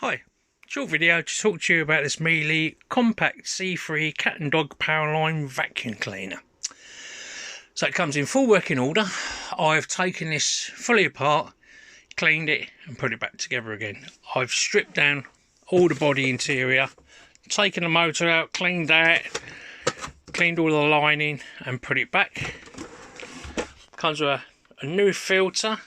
Hi, short video to talk to you about this Miele compact C3 cat and dog PowerLine vacuum cleaner. So it comes in full working order. I've taken this fully apart, cleaned it and put it back together again. I've stripped down all the body interior, taken the motor out, cleaned that, cleaned all the lining and put it back. Comes with a new filter,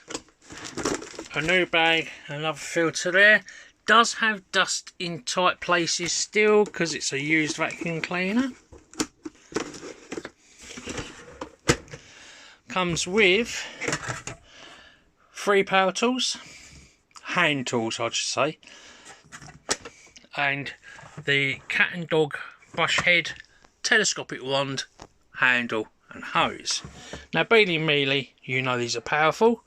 a new bag, another filter there. Does have dust in tight places still because it's a used vacuum cleaner. Comes with 3 power tools, hand tools I should say, and the cat and dog brush head, telescopic wand, handle and hose. Now being in Miele, you know these are powerful.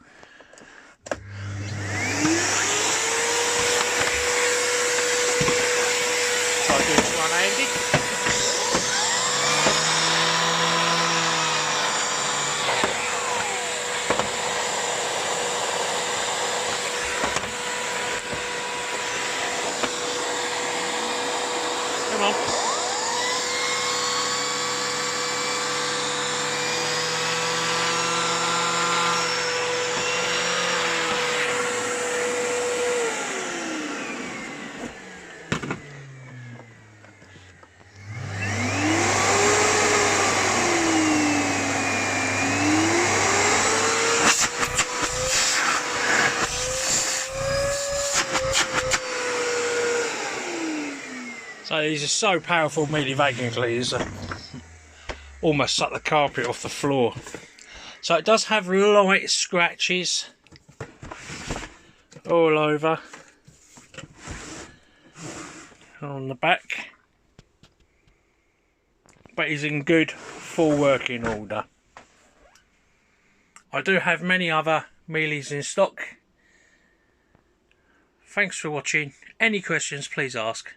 Try doing this one-handed. Come on. So these are so powerful, Miele vacuum cleaners, almost suck the carpet off the floor. So it does have light scratches all over on the back, but is in good full working order. I do have many other Miele's in stock. Thanks for watching. Any questions, please ask.